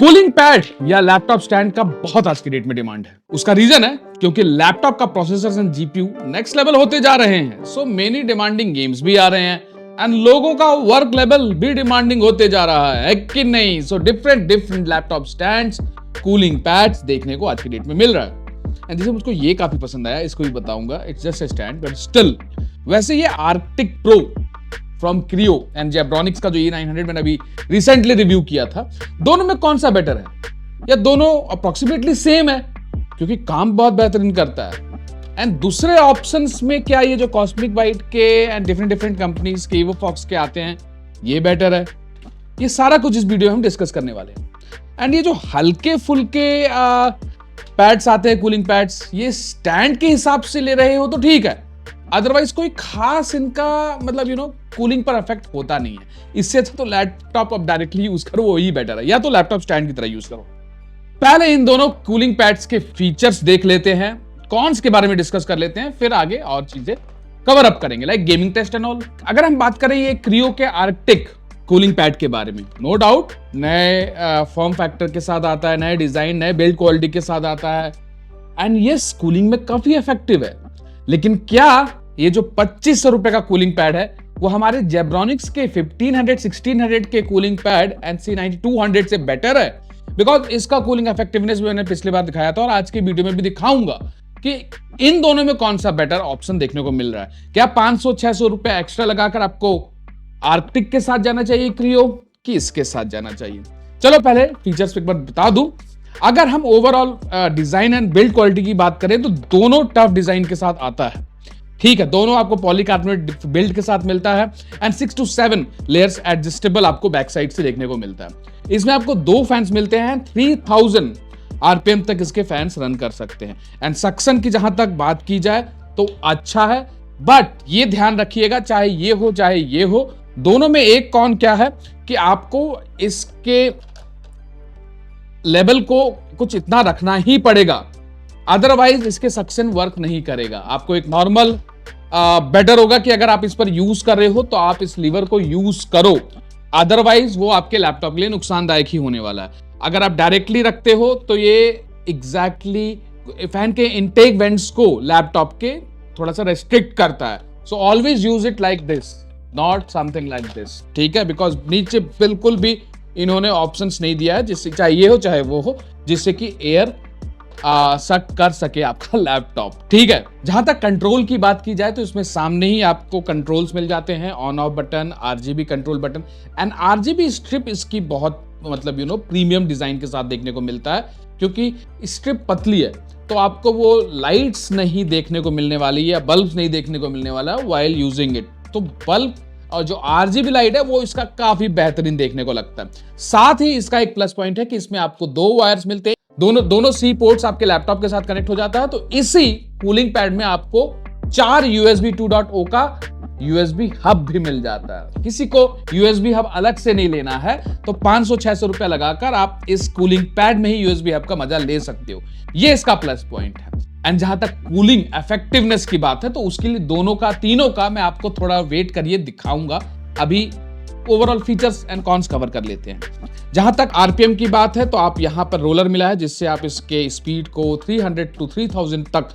Cooling pad या laptop stand का बहुत आज की डेट में डिमांड है। उसका रीजन है क्योंकि लैपटॉप का processor and GPU next level होते जा रहे हैं। सो मेनी डिमांडिंग गेम्स भी आ रहे हैं एंड लोगों का वर्क लेवल भी डिमांडिंग होते जा रहा है कि नहीं। So different laptop stands, cooling pads देखने को आज की डेट में मिल रहा है। एंड जैसे मुझको ये काफी पसंद आया, इसको भी बताऊंगा। It's just a stand but still. वैसे ये Arctic Pro from Cryo and Zebronics का जो E900 मैंने अभी रिसेंटली रिव्यू किया था, दोनों में कौन सा बेटर है? या दोनों अप्रोक्सीमेटली सेम है क्योंकि काम बहुत बेहतरीन करता है। एंड दूसरे ऑप्शंस में क्या ये जो कॉस्मिक बाइट के एंड डिफरेंट कंपनीज के EvoFox के आते हैं, ये बेटर है? ये सारा कुछ इस वीडियो में हम डिस्कस करने वाले हैं। एंड ये जो हल्के फुल्के पैड्स आते हैं, कूलिंग पैड्स, ये स्टैंड के हिसाब से ले रहे हो तो ठीक है, अदरवाइज कोई खास इनका मतलब कूलिंग पर इफेक्ट होता नहीं है। इससे अच्छा तो लैपटॉप अब डायरेक्टली यूज करो, वही बेटर है, या तो लैपटॉप स्टैंड की तरह यूज करो। पहले इन दोनों कूलिंग पैड्स के फीचर्स देख लेते हैं, कॉन्स के बारे में डिस्कस कर लेते हैं, फिर आगे और चीजें कवर अप करेंगे like gaming test and all. अगर हम बात करें ये क्रियो के आर्कटिक कूलिंग पैड के बारे में, नो डाउट नए फॉर्म फैक्टर के साथ आता है, नए डिजाइन, नए बिल्ड क्वालिटी के साथ आता है एंड यस कूलिंग में काफी इफेक्टिव है। लेकिन क्या ये जो 2500 रुपए का कूलिंग पैड है वो हमारे जेब्रॉनिक्स के 1500 1600 के कूलिंग पैड एंड C9200 से बेटर है? बिकॉज इसका कूलिंग इफेक्टिवनेस भी मैंने पिछली बार दिखाया था और आज की वीडियो में भी दिखाऊंगा कि इन दोनों में कौन सा बेटर ऑप्शन देखने को मिल रहा है। क्या 500-600 रुपए एक्स्ट्रा लगाकर आपको आर्कटिक के साथ जाना चाहिए क्रियो कि इसके साथ जाना चाहिए? चलो पहले फीचर्स एक बार बता दूं। अगर हम overall design and build quality की बात करें तो दोनों टफ डिजाइन के साथ आता है, ठीक है। दोनों आपको पॉलीकार्बोनेट बिल्ड के साथ मिलता है एंड 6 to 7 लेयर्स एडजस्टेबल आपको बैक साइड से देखने को मिलता है। इसमें आपको 2 फैंस मिलते हैं, 3000 आरपीएम तक इसके फैंस रन कर सकते हैं। एंड सक्शन की जहां तक बात की जाए तो अच्छा है, बट ये ध्यान रखिएगा चाहे ये हो, दोनों में एक कॉन क्या है कि आपको इसके लेवल को कुछ इतना रखना ही पड़ेगा, अदरवाइज इसके सक्शन वर्क नहीं करेगा। आपको एक नॉर्मल बेटर होगा कि अगर आप इस पर यूज कर रहे हो तो आप इस लीवर को यूज करो, अदरवाइज वो आपके लैपटॉप के लिए नुकसानदायक ही होने वाला है। अगर आप डायरेक्टली रखते हो तो ये एग्जैक्टली फैन के इनटेक वेंट्स को लैपटॉप के थोड़ा सा रेस्ट्रिक्ट करता है। So always use it like this, not something like this, ठीक है। बिकॉज नीचे बिल्कुल भी इन्होंने ऑप्शंस नहीं दिया है जिससे चाहे ये हो चाहे वो हो, जिससे कि एयर सक कर सके आपका लैपटॉप, ठीक है। जहां तक कंट्रोल की बात की जाए तो इसमें सामने ही आपको कंट्रोल्स मिल जाते हैं, on off button, RGB control button and RGB strip इसकी बहुत मतलब प्रीमियम डिजाइन के साथ देखने को मिलता है क्योंकि स्ट्रिप पतली है तो आपको वो लाइट्स नहीं देखने को मिलने वाली है या बल्ब नहीं देखने को मिलने वाला है व्हाइल यूजिंग इट। तो बल्ब और जो RGB लाइट है वो इसका काफी बेहतरीन देखने को लगता है। साथ ही इसका एक प्लस पॉइंट है कि इसमें आपको 2 वायर्स मिलते हैं, दोनों C पोर्ट्स आपके लैपटॉप के साथ कनेक्ट हो जाता है। तो इसी कूलिंग पैड में आपको 4 USB 2.0 का USB हब भी मिल जाता है। किसी को USB हब अलग से नहीं लेना है तो 500-600 रुपए लगाकर आप इस कूलिंग पैड में ही USB हब का मजा ले सकते हो, ये इसका प्लस पॉइंट है। एंड जहां तक कूलिंग इफेक्टिवनेस की बात है तो उसके लिए तीनों का मैं आपको थोड़ा वेट करिए दिखाऊंगा। अभी overall features and cons cover कर लेते हैं। जहां तक आरपीएम की बात है तो आप यहां पर रोलर मिला है जिससे आप इसके स्पीड को 300 to 3000 तक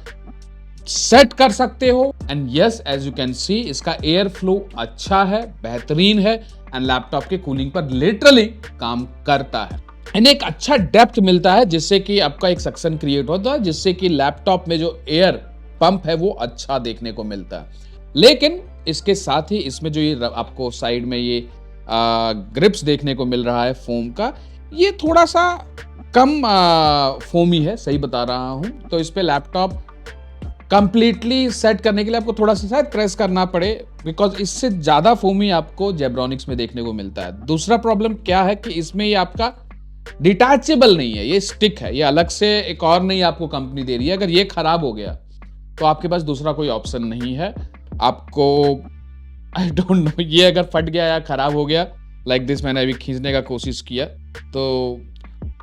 सेट कर सकते हो। And yes as you can see इसका एयर फ्लो अच्छा है, बेहतरीन है एंड लैपटॉप के कूलिंग पर लिटरली काम करता है। एंड एक अच्छा डेप्थ मिलता है जिससे कि आपका एक सक्शन क्रिएट होता है, जिससे कि लैपटॉप में जो एयर पंप है वो अच्छा देखने को मिलता है। लेकिन इसके साथ ही इसमें जो ये आपको साइड में ये ग्रिप्स देखने को मिल रहा है फोम का, ये थोड़ा सा कम फोमी है, सही बता रहा हूं। तो इस पे लैपटॉप कंप्लीटली सेट करने के लिए आपको थोड़ा सा शायद प्रेस करना पड़े, बिकॉज इससे ज्यादा फोमी आपको जेब्रॉनिक्स में देखने को मिलता है। दूसरा प्रॉब्लम क्या है कि इसमें ये आपका डिटैचेबल नहीं है, ये स्टिक है, ये अलग से एक और नहीं आपको कंपनी दे रही है। अगर ये खराब हो गया तो आपके पास दूसरा कोई ऑप्शन नहीं है। आपको आई डोंट नो, ये अगर फट गया या खराब हो गया लाइक दिस, मैंने अभी खींचने का कोशिश किया तो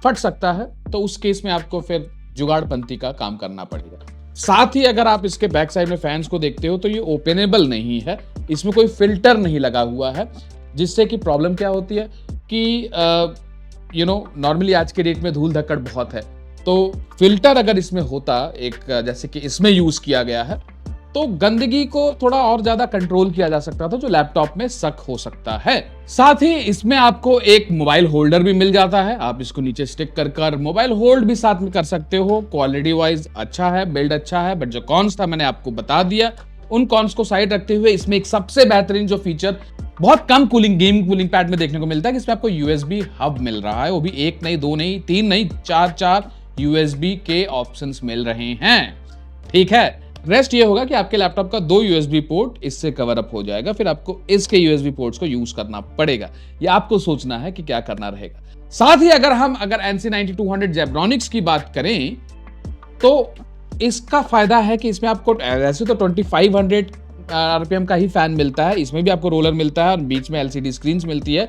फट सकता है, तो उस केस में आपको फिर जुगाड़पंती का काम करना पड़ेगा। साथ ही अगर आप इसके बैक साइड में फैंस को देखते हो तो ये ओपनेबल नहीं है, इसमें कोई फिल्टर नहीं लगा हुआ है, जिससे कि प्रॉब्लम क्या होती है कि नॉर्मली आज के डेट में धूल धक्कड़ बहुत है, तो फिल्टर अगर इसमें होता एक जैसे कि इसमें यूज किया गया है, तो गंदगी को थोड़ा और ज्यादा कंट्रोल किया जा सकता था, जो लैपटॉप में शक हो सकता है। साथ ही इसमें आपको एक मोबाइल होल्डर भी मिल जाता है, आप इसको नीचे स्टिक कर मोबाइल होल्ड भी साथ में कर सकते हो। क्वालिटी वाइज अच्छा है, बिल्ड अच्छा है, बट जो कॉन्स था मैंने आपको बता दिया। उन कॉन्स को साइड रखते हुए इसमें एक सबसे बेहतरीन जो फीचर बहुत कम गेम कूलिंग पैड में देखने को मिलता है कि इसमें आपको यूएसबी हब मिल रहा है, वो भी एक नहीं, दो नहीं, तीन नहीं, चार यूएसबी के ऑप्शंस मिल रहे हैं। ठीक है, रेस्ट ये होगा कि आपके लैपटॉप का 2 यूएसबी पोर्ट इससे कवर अप हो जाएगा, फिर आपको इसके यूएसबी पोर्ट्स को यूज करना पड़ेगा। ये आपको सोचना है कि क्या करना रहेगा। साथ ही अगर NC9200 जेब्रॉनिक्स की बात करें तो इसका फायदा है कि इसमें आपको वैसे तो 2500 आरपीएम का ही फैन मिलता है, इसमें भी आपको रोलर मिलता है और बीच में एलसीडी स्क्रीन मिलती है।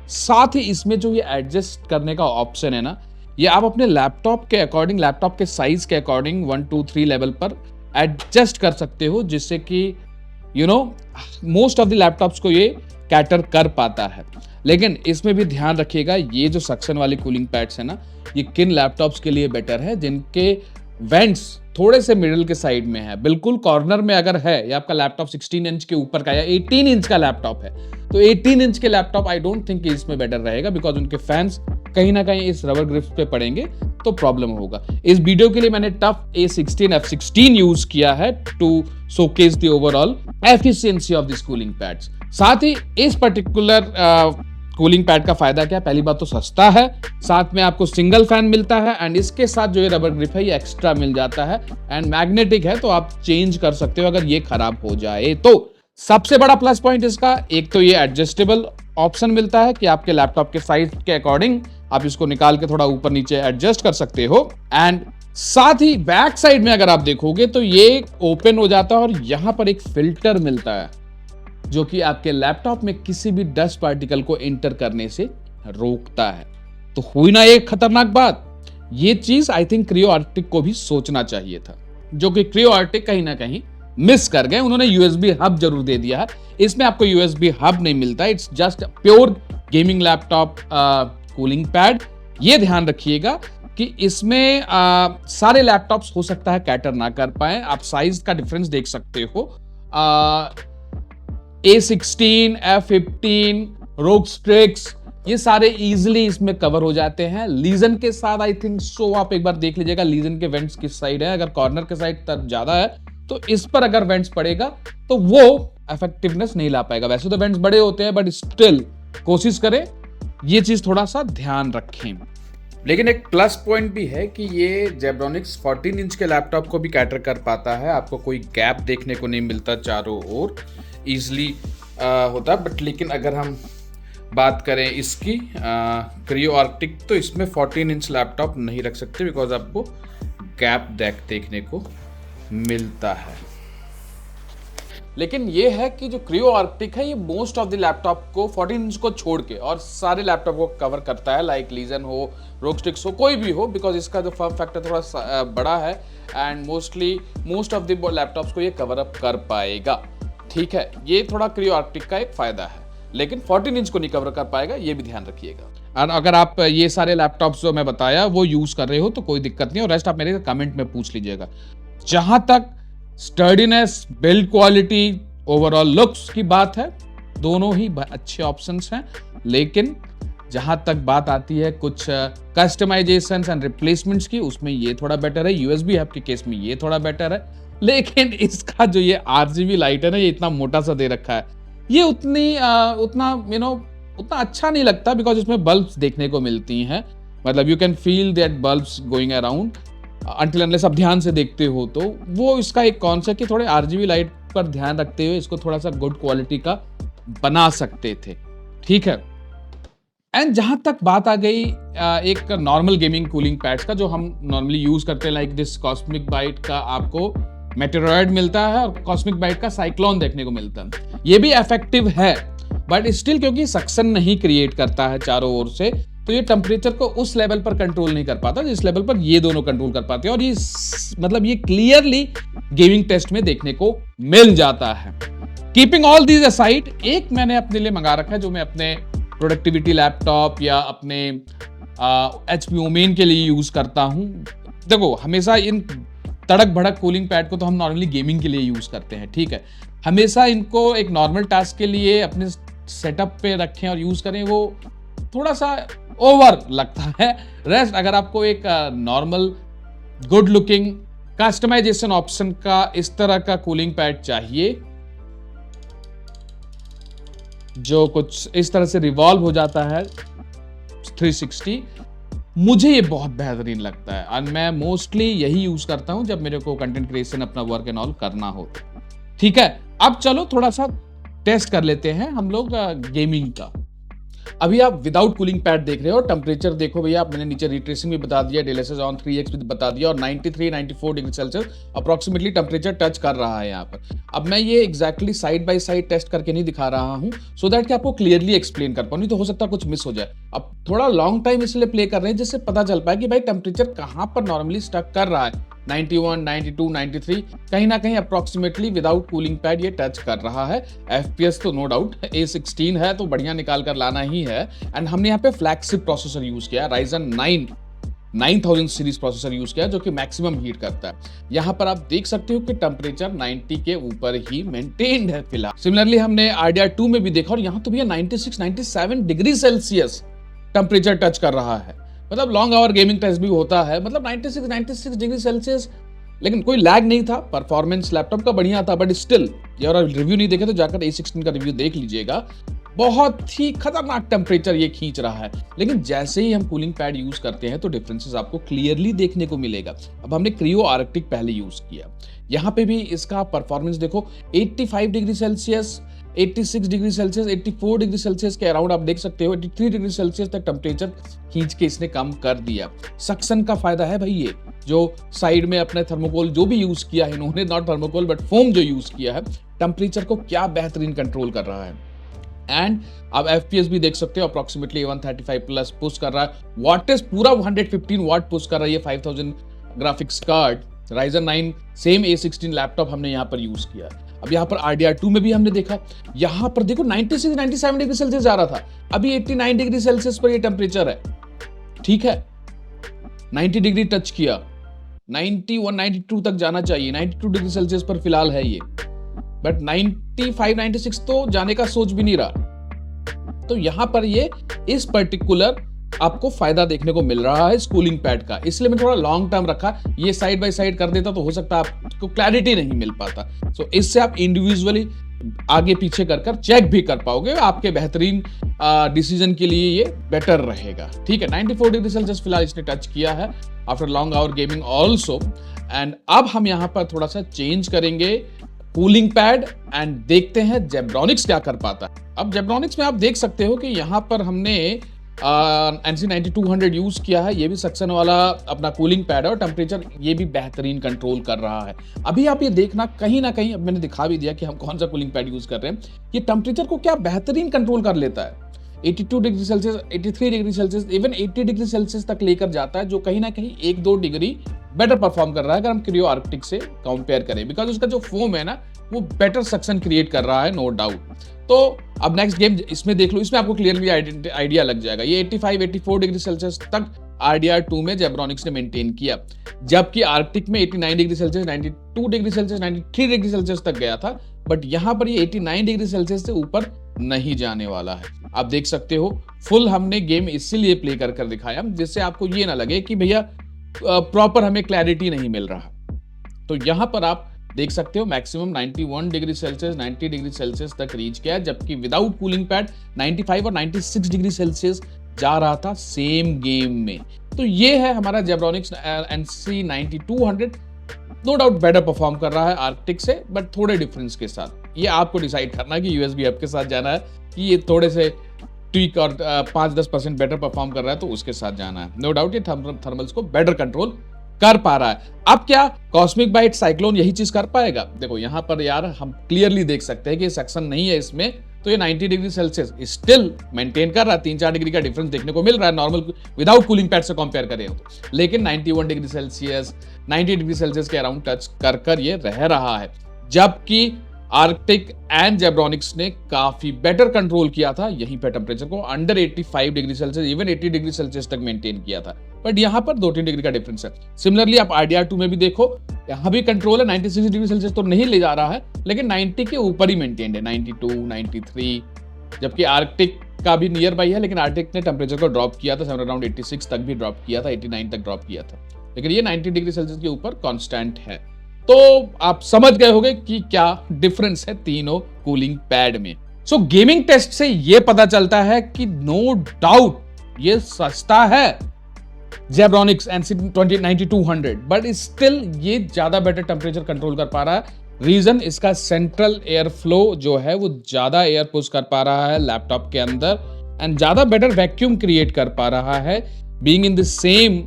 साथ ही इसमें जो ये एडजस्ट करने का ऑप्शन है ना, ये आप अपने लैपटॉप के अकॉर्डिंग, लैपटॉप के साइज के अकॉर्डिंग 1 2 3 लेवल पर एडजस्ट कर सकते हो, जिससे कि मोस्ट ऑफ द लैपटॉप्स को ये कैटर कर पाता है। लेकिन इसमें भी ध्यान रखिएगा, ये जो सक्शन वाली कूलिंग पैड्स है ना, ये किन लैपटॉप्स के लिए बेटर है, जिनके वेंट्स थोड़े से मिडिल के साइड में है। बिल्कुल कॉर्नर में अगर है, या आपका लैपटॉप 16 इंच के ऊपर का या 18 इंच का लैपटॉप है, तो 18 इंच के लैपटॉप आई डोंट थिंक इसमें बेटर रहेगा, बिकॉज उनके फैंस कहीं ना कहीं इस रबर ग्रिप्स पे पड़ेंगे तो प्रॉब्लम होगा। इस वीडियो के लिए मैंने टफ A16 F16 यूज किया है to showcase the overall efficiency of this cooling pads. साथ ही इस पर्टिकुलर कूलिंग पैड का फायदा क्या है? पहली बात तो सस्ता है, साथ में आपको सिंगल फैन मिलता है, एंड इसके साथ जो ये रबर ग्रिप है ये एक्स्ट्रा मिल जाता है, एंड मैग्नेटिक है, तो आप चेंज कर सकते हो अगर ये खराब हो जाए तो। सबसे बड़ा प्लस पॉइंट इसका एक तो ये एडजस्टेबल ऑप्शन मिलता है कि आपके लैपटॉप के साइज के अकॉर्डिंग आप इसको निकाल के थोड़ा ऊपर नीचे एडजस्ट कर सकते हो। एंड साथ ही बैक साइड में अगर आप देखोगे तो ये ओपन हो जाता है और यहां पर एक फिल्टर मिलता है जो कि आपके लैपटॉप में किसी भी डस्ट पार्टिकल को एंटर करने से रोकता है। तो हुई ना एक खतरनाक बात। ये चीज आई थिंक क्रियो आर्टिक को भी सोचना चाहिए था, जो कि क्रियो आर्टिक कहीं ना कहीं मिस कर गए। उन्होंने यूएसबी हब जरूर दे दिया है, इसमें आपको यूएसबी हब नहीं मिलता, it's just pure gaming laptop cooling pad. ये ध्यान रखिएगा कि इसमें सारे लैपटॉप्स हो सकता है कैटर ना कर पाए। आप साइज का डिफरेंस देख सकते हो, A16, F15, ROG Strix, ये सारे इजीली इसमें कवर हो जाते हैं। लीजन के साथ आई थिंक सो आप एक बार देख लीजिएगा लीजन के वेंट्स किस साइड है। अगर कॉर्नर के साइड तरफ ज्यादा है तो इस पर अगर वेंट्स पड़ेगा तो वो इफेक्टिवनेस नहीं ला पाएगा। वैसे तो वेंट्स बड़े होते हैं, बट स्टिल कोशिश करें, ये चीज थोड़ा सा ध्यान रखें। लेकिन एक प्लस पॉइंट भी है कि ये जेब्रॉनिक्स 14 इंच के लैपटॉप को भी कैटर कर पाता है। आपको कोई गैप देखने को नहीं मिलता चारों ओर, इजिली होता। बट लेकिन अगर हम बात करें इसकी क्रियो आर्टिक, तो इसमें 14 इंच लैपटॉप नहीं रख सकते, बिकॉज आपको गैप देखने को मिलता है। लेकिन ये है कि जो क्रियो आर्टिक है ये मोस्ट ऑफ द लैपटॉप को 14 इंच को छोड़ के और सारे लैपटॉप को कवर करता है, लाइक लीजन हो, ROG Strix हो, कोई भी हो, बिकॉज इसका जो फॉर्म फैक्टर थोड़ा बड़ा है and most of the laptops को ये कवर अप कर पाएगा। ठीक है, ये थोड़ा क्रियो आर्टिक का एक फायदा है, लेकिन 14 इंच को नहीं कवर कर पाएगा, ये भी ध्यान रखिएगा। और अगर आप ये सारे लैपटॉप्स जो मैं बताया वो यूज कर रहे हो तो कोई दिक्कत नहीं, और रेस्ट आप मेरे कमेंट में पूछ लीजिएगा। जहां तक स्टर्डीनेस, बिल्ड क्वालिटी, ओवरऑल लुक्स की बात है, दोनों ही अच्छे ऑप्शंस हैं। लेकिन जहां तक बात आती है कुछ कस्टमाइजेशंस एंड रिप्लेसमेंट्स की, उसमें ये थोड़ा बेटर है। यूएसबी हब के केस में ये थोड़ा बेटर है, लेकिन इसका जो ये RGB लाइट है ना, ये इतना मोटा सा दे रखा है, ये उतना अच्छा नहीं लगता, बिकॉज इसमें बल्ब्स देखने को मिलती हैं। मतलब you can feel that bulbs going around until unless आप ध्यान से देखते हो, तो वो इसका एक कॉन्सेप्ट कि थोड़े RGB लाइट पर ध्यान रखते हुए इसको थोड़ा सा गुड क्वालिटी का बना सकते थे। ठीक है, एंड जहां तक बात आ गई एक नॉर्मल गेमिंग कूलिंग पैड्स का जो हम नॉर्मली यूज करते हैं, लाइक दिस कॉस्मिक बाइट का आपको मेटेरॉयड मिलता है और कॉस्मिक बाइट का साइक्लोन देखने को मिलता है। ये भी इफेक्टिव है, बट स्टिल क्योंकि सक्शन नहीं क्रिएट करता है चारों ओर से, तो ये टेम्परेचर को उस लेवल पर कंट्रोल नहीं कर पाता जिस लेवल पर ये दोनों कंट्रोल कर पाते हैं। और ये मतलब ये क्लियरली गेमिंग टेस्ट में देखने को मिल जाता है। कीपिंग ऑल दीज असाइड, एक मैंने अपने लिए मंगा रखा है जो मैं अपने प्रोडक्टिविटी लैपटॉप या अपने HP ओमेन के लिए यूज करता हूँ। देखो हमेशा इन तड़क भड़क कूलिंग पैड को तो हम नॉर्मली गेमिंग के लिए यूज करते हैं, ठीक है। हमेशा इनको एक नॉर्मल टास्क के लिए अपने सेटअप पे रखें और यूज करें, वो थोड़ा सा ओवर लगता है। रेस्ट अगर आपको एक normal good looking customisation option का इस तरह का कूलिंग पैड चाहिए जो कुछ इस तरह से रिवॉल्व हो जाता है 360, मुझे ये बहुत बेहतरीन लगता है। और मैं मोस्टली यही यूज करता हूं जब मेरे को कंटेंट क्रिएशन अपना वर्क एंड ऑल करना हो। ठीक है, अब चलो थोड़ा सा टेस्ट कर लेते हैं हम लोग गेमिंग का। अभी आप विदाउट कूलिंग पैड देख रहे हो, टेम्परेचर देखो भैया, मैंने नीचे रिट्रेसिंग भी बता दिया, DLSS ऑन 3x भी बता दिया, और 93-94 degree Celsius approximately temperature touch कर रहा है यहाँ पर। अब मैं ये exactly side by side test करके नहीं दिखा रहा हूँ, सो दैट कि आपको क्लियरली एक्सप्लेन कर पाऊँ, नहीं तो हो सकता है कुछ मिस हो जाए। अब थोड़ा लॉन्ग टाइम इसलिए प्ले कर रहे हैं जिससे पता चल पाए कि भाई टेम्परेचर कहाँ पर नॉर्मली स्टक कर रहा है। 91, 92, 93 कहीं ना कहीं अप्रोक्सीमेटली विदाउट कूलिंग पैड ये टच कर रहा है। FPS तो नो डाउट A16 है तो बढ़िया निकाल कर लाना ही है। एंड हमने यहाँ पे फ्लैगशिप प्रोसेसर यूज किया, Ryzen 9 9000 सीरीज प्रोसेसर यूज किया जो कि मैक्सिमम हीट करता है। यहाँ पर आप देख सकते हो कि टेम्परेचर 90 के ऊपर ही मेंटेन्ड है फिलहाल। सिमिलरली हमने RDR2 में भी देखा और यहाँ तो भैया 96-97 डिग्री सेल्सियस टेम्परेचर टच कर रहा है। मतलब लॉन्ग आवर गेमिंग टेस्ट भी होता है, मतलब 96 डिग्री सेल्सियस, लेकिन कोई लैग नहीं था। परफॉर्मेंस लैपटॉप का बढ़िया था, बट स्टिल यार रिव्यू नहीं देखे तो जाकर A16 का रिव्यू देख लीजिएगा। बहुत ही खतरनाक टेम्परेचर ये खींच रहा है। लेकिन जैसे ही हम कूलिंग पैड यूज करते हैं तो डिफरेंसेस आपको क्लियरली देखने को मिलेगा। अब हमने क्रियो आर्कटिक पहले यूज किया, यहाँ पे भी इसका परफॉर्मेंस देखो 85 degree Celsius, 86 degree Celsius, 84 degree Celsius के अराउंड आप देख सकते हो। 83 डिग्री सेल्सियस तक टेम्परेचर खींच के इसने कम कर दिया। सक्शन का फायदा है भाई, ये जो साइड में अपने थर्मोकोल जो भी यूज किया है इन्होंने, नॉट थर्मोकोल बट फोम जो यूज किया है, टेम्परेचर को क्या बेहतरीन कंट्रोल कर रहा है। एंड आप FPS भी देख सकते हो, अप्रोक्सीमेटली 135 प्लस पुश कर रहा है। वाटेज पूरा 115 वाट पुश कर रहा है ये 5000 graphics card. Ryzen 9 same A16 laptop हमने यहाँ पर यूज किया। अब यहाँ पर RDR2 में भी हमने देखा, यहाँ पर देखो 96-97 डिग्री सेल्सियस जा रहा था, अभी 89 डिग्री सेल्सियस पर ये टेम्परेचर है। ठीक है, 90 डिग्री टच किया, 91-92 तक जाना चाहिए, 92 डिग्री सेल्सियस पर फिलहाल है ये, बट 95-96 तो जाने का सोच भी नहीं रहा। तो यहां पर ये इस पर्टिकुलर आपको फायदा देखने को मिल रहा है इस कूलिंग पैड का, इसलिए मैं थोड़ा लॉन्ग टर्म रखा। ये साइड बाय साइड कर देता तो हो सकता है आपको क्लैरिटी नहीं मिल पाता। सो इससे आप इंडिविजुअली आगे पीछे कर चेक भी कर पाओगे, आपके बेहतरीन डिसीजन के लिए ये बेटर रहेगा। ठीक है, 94 डिग्री सेल्सियस फिलहाल इसने टच किया है after long hour gaming also. And अब हम यहाँ पर थोड़ा सा चेंज करेंगे कूलिंग पैड एंड देखते हैं जेब्रॉनिक्स क्या कर पाता है। अब जेब्रॉनिक्स में आप देख सकते हो कि यहाँ पर हमने NC9200 यूज किया है, ये भी सक्शन वाला अपना कूलिंग पैड है और टेम्परेचर ये भी बेहतरीन कंट्रोल कर रहा है। अभी आप ये देखना कहीं ना कहीं, अब मैंने दिखा भी दिया कि हम कौन सा कूलिंग पैड यूज कर रहे हैं, ये टेम्परेचर को क्या बेहतरीन कंट्रोल कर लेता है। 82 degree Celsius, 83 degree Celsius, even 80 degree Celsius तक लेकर जाता है, जो कहीं ना कहीं 1-2 डिग्री बेटर परफॉर्म कर रहा है अगर हम क्रियो आर्कटिक से कंपेयर करें, बिकॉज उसका जो फोम है ना वो बेटर सक्शन क्रिएट कर रहा है, नो डाउट। तो अब नेक्स्ट गेम इसमें देख लो, इसमें आपको क्लियरली आइडिया लग जाएगा। ये 85-84 डिग्री सेल्सियस तक RDR2 में जेब्रॉनिक्स ने मेंटेन किया, जबकि आर्कटिक में 89 degree Celsius, 92 degree Celsius, 93 degree Celsius तक गया था, बट यहां पर ये 89 डिग्री सेल्सियस से ऊपर नहीं जाने वाला है। आप देख सकते हो फुल हमने गेम इसीलिए प्ले कर दिखाया जिससे आपको ये ना लगे कि भैया प्रॉपर हमें क्लैरिटी नहीं मिल रहा। तो यहां पर आप देख सकते हो maximum 91 degree Celsius, 90 degree Celsius तक रीच किया, जबकि विदाउट कूलिंग पैड 95 और 96 डिग्री सेल्सियस जा रहा था सेम गेम में। तो ये है हमारा Zebronics NC9200, no doubt better perform कर रहा है आर्कटिक से, बट थोड़े डिफरेंस के साथ। ये आपको डिसाइड करना है कि USB हब के साथ जाना है कि ये थोड़े से ट्वीक और 5-10% बेटर परफॉर्म कर रहा है तो उसके साथ जाना है। नो डाउट ये थर्मल्स को बेटर कंट्रोल कर पा रहा है। अब क्या कॉस्मिक बाइट साइक्लोन यही चीज कर पाएगा? देखो यहां पर यार हम क्लियरली देख सकते हैं कि सक्शन नहीं है इसमें, तो ये 90 डिग्री सेल्सियस स्टिल मेंटेन कर रहा है। 3-4 डिग्री का डिफरेंस देखने को मिल रहा है नॉर्मल विदाउट कूलिंग पैड से कंपेयर करें तो, लेकिन 91 डिग्री सेल्सियस, 90 डिग्री सेल्सियस के अराउंड टच कर ये रह रहा है। जबकि आर्कटिक एंड जेब्रॉनिक्स ने काफी बेटर कंट्रोल किया था यहीं पे टेम्परेचर को under 85 degree Celsius, even 80 degree Celsius तक मेंटेन किया था। बट यहाँ पर 2-3 डिग्री का डिफरेंस है। सिमिलरली आप RDR2 में भी देखो, यहाँ भी कंट्रोल है, 96 डिग्री सेल्सियस तो नहीं ले जा रहा है, लेकिन 90 के ऊपर ही मेंटेन्ड है, 92, 93, जबकि आर्कटिक का भी नियर बाई है, लेकिन आर्कटिक ने टेम्परेचर को ड्रॉप किया था, अराउंड 86 तक भी ड्रॉप किया था, 89 तक ड्रॉप किया था, लेकिन ये 90 डिग्री सेल्सियस के ऊपर कांस्टेंट है। तो आप समझ गए होंगे कि क्या डिफरेंस है तीनों कूलिंग पैड में। सो गेमिंग टेस्ट से ये पता चलता है कि नो डाउट ये सस्ता है जेब्रॉनिक्स NC20 9200, बट स्टिल ये ज्यादा बेटर टेम्परेचर कंट्रोल कर पा रहा है। रीजन इसका सेंट्रल एयर फ्लो जो है वो ज्यादा एयर पुश कर पा रहा है लैपटॉप के अंदर, एंड ज्यादा बेटर वैक्यूम क्रिएट कर पा रहा है। Being in the same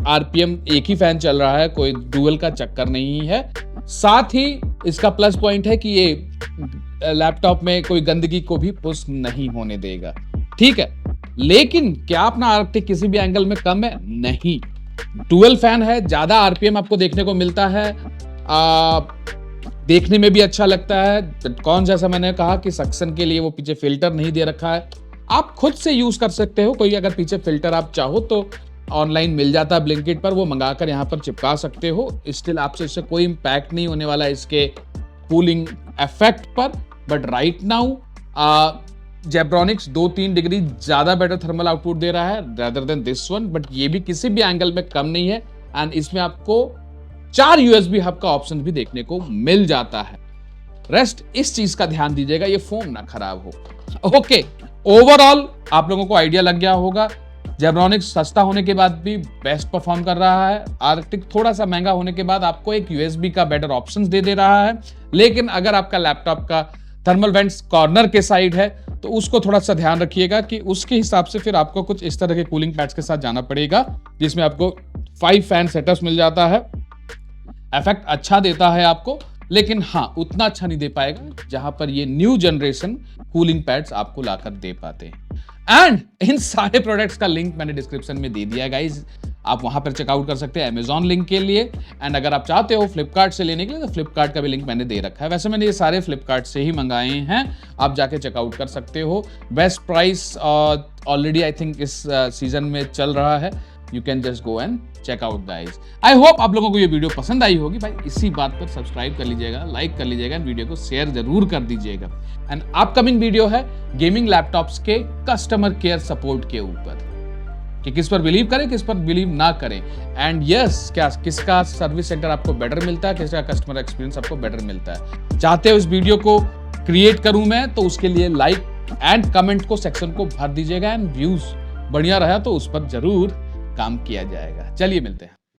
RPM एक ही फैन चल रहा है, कोई डुअल का चक्कर नहीं है। साथ ही इसका प्लस पॉइंट है कि ये लैपटॉप में कोई गंदगी को भी पुश नहीं होने देगा, ठीक है। लेकिन क्या अपना आर्कटिक किसी भी एंगल में कम है? नहीं, डुअल फैन है, ज्यादा RPM आपको देखने को मिलता है, देखने में भी अच्छा लगता है। कौन जैसा मैंने कहा कि सक्शन के लिए वो पीछे फिल्टर नहीं दे रखा है, आप खुद से यूज कर सकते हो। कोई अगर पीछे फिल्टर आप चाहो तो ऑनलाइन मिल जाता है ब्लिंकिट पर, वो मंगाकर यहाँ पर चिपका सकते हो। स्टिल आपसे इससे कोई इंपैक्ट नहीं होने वाला इसके कूलिंग इफेक्ट पर। But right now Zebronics 2-3 degree ज्यादा बेटर थर्मल आउटपुट दे रहा है rather than this one, but ये भी किसी भी एंगल में कम नहीं है। एंड इसमें आपको 4 USB हब का ऑप्शन भी देखने को मिल जाता है। रेस्ट इस चीज का ध्यान दीजिएगा, ये फोम ना खराब हो। ओके, ओवरऑल आप लोगों को आइडिया लग गया होगा, जेब्रॉनिक्स सस्ता होने के बाद भी बेस्ट परफॉर्म कर रहा है। आर्कटिक थोड़ा सा महंगा होने के बाद आपको एक USB का बेटर ऑप्शन दे रहा है। लेकिन अगर आपका लैपटॉप का थर्मल वेंट्स कॉर्नर के साइड है तो उसको थोड़ा सा ध्यान रखिएगा कि उसके हिसाब से फिर आपको कुछ इस तरह के कूलिंग पैड्स के साथ जाना पड़ेगा, जिसमें आपको 5 फैन सेटअप्स मिल जाता है। इफेक्ट अच्छा देता है आपको, लेकिन हाँ उतना अच्छा नहीं दे पाएगा जहां पर ये न्यू जनरेशन कूलिंग पैड्स आपको लाकर दे पाते हैं। एंड इन सारे प्रोडक्ट्स का लिंक मैंने डिस्क्रिप्शन में दे दिया है गाइज, आप वहां पर चेकआउट कर सकते हैं Amazon लिंक के लिए। एंड अगर आप चाहते हो फ्लिपकार्ट से लेने के लिए तो फ्लिपकार्ट का भी लिंक मैंने दे रखा है। वैसे मैंने ये सारे फ्लिपकार्ट से ही मंगाए हैं, आप जाके चेकआउट कर सकते हो। Best price already I think इस सीजन में चल रहा है, you can just go and check out guys. I hope आप लोगों को ये वीडियो पसंद आई होगी। भाई इसी बात पर सब्सक्राइब कर लीजिएगा, लाइक कर लीजिएगा, वीडियो को शेयर जरूर कर दीजिएगा। एंड अपकमिंग वीडियो है गेमिंग लैपटॉप्स के कस्टमर केयर सपोर्ट के ऊपर, कि किस पर बिलीव करें किस पर बिलीव ना करें। एंड यस, क्या किसका सर्विस सेंटर आपको बेटर मिलता है, किसका कस्टमर एक्सपीरियंस आपको बेटर मिलता है। चाहते हो इस वीडियो को क्रिएट करूं मैं, तो उसके लिए लाइक एंड कमेंट को सेक्शन को भर दीजिएगा। एंड व्यूज बढ़िया रहा तो उस पर जरूर काम किया जाएगा। चलिए मिलते हैं।